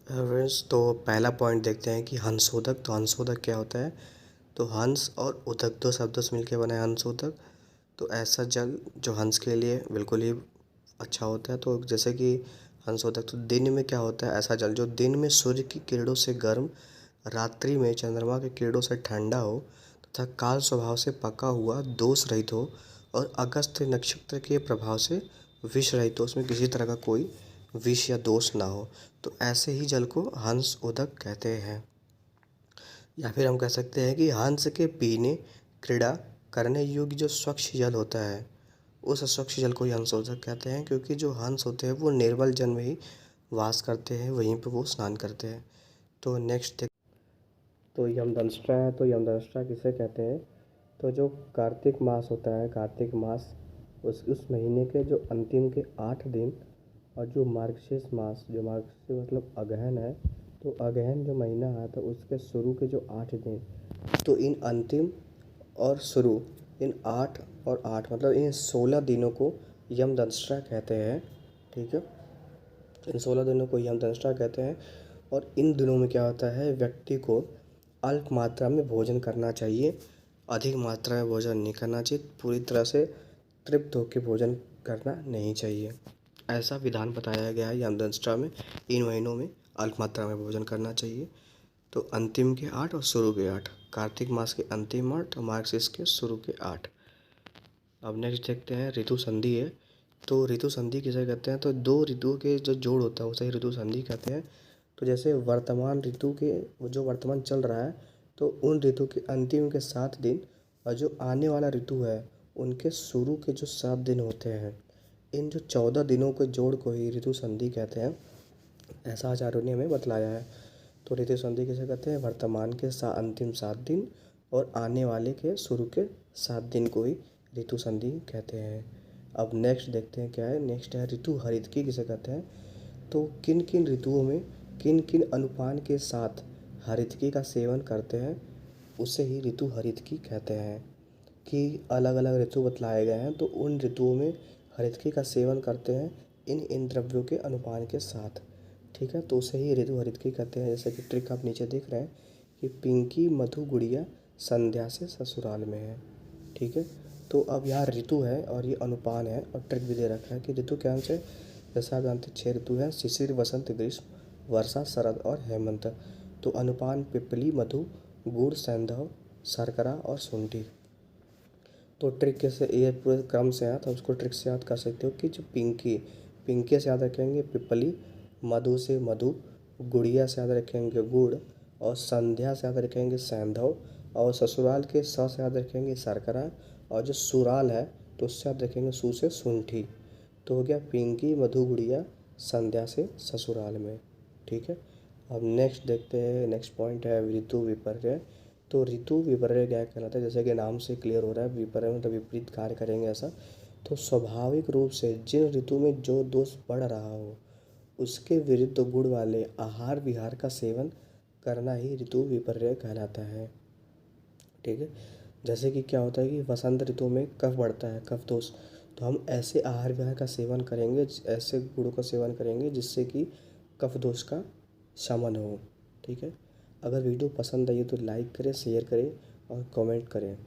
Friends, तो पहला point देखते हैं कि हंसोदक। तो हंसोदक क्या होता है? तो हंस और उदक दो शब्दों से मिलकर बना है हंसोदक। तो ऐसा जल जो हंस के लिए बिल्कुल ही अच्छा होता है। तो जैसे कि हंसोदक, तो दिन में क्या होता है? ऐसा जल जो दिन में सूर्य की किरणों से गर्म, रात्रि में चंद्रमा की किरणों से ठंडा हो तथा काल स्वभाव से पका हुआ, दोष रहित हो और अगस्त्य नक्षत्र के प्रभाव से विष रहित हो, उसमें किसी तरह का कोई विष या दोष ना हो। तो ऐसे ही जल को हंस उदक कहते हैं। या फिर हम कह सकते हैं कि हंस के पीने, क्रीड़ा करने योग्य जो स्वच्छ जल होता है, उस स्वच्छ जल को ही हंस उदक कहते हैं, क्योंकि जो हंस होते हैं वो निर्मल जल में ही वास करते हैं, वहीं पर वो स्नान करते हैं। तो नेक्स्ट तो यमदंष्ट्रा है। तो यमदंष्ट्रा किसे कहते हैं? तो जो कार्तिक मास होता है, कार्तिक मास, उस महीने के जो अंतिम के 8 दिन, और जो मार्गशीर्ष मास, जो मार्गशीर्ष मतलब अगहन है, तो अगहन जो महीना है तो उसके शुरू के जो 8 दिन, तो इन अंतिम और शुरू, इन 8 और 8 मतलब इन 16 दिनों को यमदंष्ट्रा कहते हैं। ठीक है, इन 16 दिनों को यमदंष्ट्रा कहते हैं। और इन दिनों में क्या होता है? व्यक्ति को अल्प मात्रा में भोजन करना चाहिए, अधिक मात्रा में भोजन नहीं करना चाहिए, पूरी तरह से तृप्त होकर भोजन करना नहीं चाहिए। ऐसा विधान बताया गया है यमदंष्ट्रा में। इन महीनों में अल्प मात्रा में भोजन करना चाहिए। तो अंतिम के 8 और शुरू के 8, कार्तिक मास के अंतिम 8 और मार्गशीर्ष के शुरू के 8। अब नेक्स्ट देखते हैं ऋतु संधि है। तो ऋतु संधि किसे कहते हैं? तो दो ऋतुओं के जो जोड़ होता है उसे ही ऋतु संधि कहते हैं। तो जैसे वर्तमान ऋतु के जो वर्तमान चल रहा है, तो उन ऋतु के अंतिम के 7 दिन और जो आने वाला ऋतु है उनके शुरू के जो 7 दिन होते हैं, इन जो 14 दिनों के जोड़ को ही ऋतु संधि कहते हैं, ऐसा आचार्यों ने हमें बतलाया है। तो ऋतु संधि किसे कहते हैं? वर्तमान के अंतिम 7 दिन और आने वाले के शुरू के 7 दिन को ही ऋतु संधि कहते हैं। अब नेक्स्ट देखते हैं क्या है। नेक्स्ट है ऋतु हरितकी किसे कहते हैं? तो किन किन ऋतुओं में किन किन अनुपान के साथ हरितकी का सेवन करते हैं, उसे ही ऋतु हरितकी कहते हैं। कि अलग अलग ऋतु बतलाए गए हैं, तो उन ऋतुओं में हरितकी का सेवन करते हैं इन इन द्रव्यों के अनुपान के साथ। ठीक है, तो उसे ही ऋतु हरितकी कहते हैं। जैसे कि ट्रिक आप नीचे देख रहे हैं कि पिंकी मधु गुड़िया संध्या से ससुराल में है। ठीक है, तो अब यहाँ ऋतु है और ये अनुपान है, और ट्रिक भी दे रखा है कि ऋतु क्या है। जैसे आप जानते हैं 6 ऋतु हैं: शिशिर, वसंत, ग्रीष्म, वर्षा, शरद और हेमंत। तो अनुपान पिपली, मधु, गुड़, सैंधव, शर्करा और शुंठी। तो ट्रिक कैसे, ये पूरे क्रम से है तो उसको ट्रिक से याद कर सकते हो कि जो पिंकी, पिंकी से याद रखेंगे पिपली, मधु से मधु, गुड़िया से याद रखेंगे गुड़, और संध्या से याद रखेंगे सैंधव, और ससुराल के स से याद रखेंगे शर्करा, और जो सुराल है तो उससे याद रखेंगे सु से शुंठी। तो हो गया पिंकी, मधु, गुड़िया, संध्या से ससुराल में। ठीक है, अब नेक्स्ट देखते हैं। नेक्स्ट पॉइंट है ऋतु विपर्य। तो ऋतु विपर्य क्या कहलाता है? जैसे कि नाम से क्लियर हो रहा है, विपर्य मतलब विपरीत कार्य करेंगे ऐसा। तो स्वाभाविक रूप से जिन ऋतु में जो दोष बढ़ रहा हो उसके विरुद्ध गुण वाले आहार विहार का सेवन करना ही ऋतु विपर्य कहलाता है। ठीक है, जैसे कि क्या होता है कि वसंत ऋतु में कफ बढ़ता है, कफ दोष, तो हम ऐसे आहार विहार का सेवन करेंगे, ऐसे गुणों का सेवन करेंगे जिससे कि कफ दोष का शमन हो। ठीक है, अगर वीडियो पसंद आई तो लाइक करें, शेयर करें और कमेंट करें।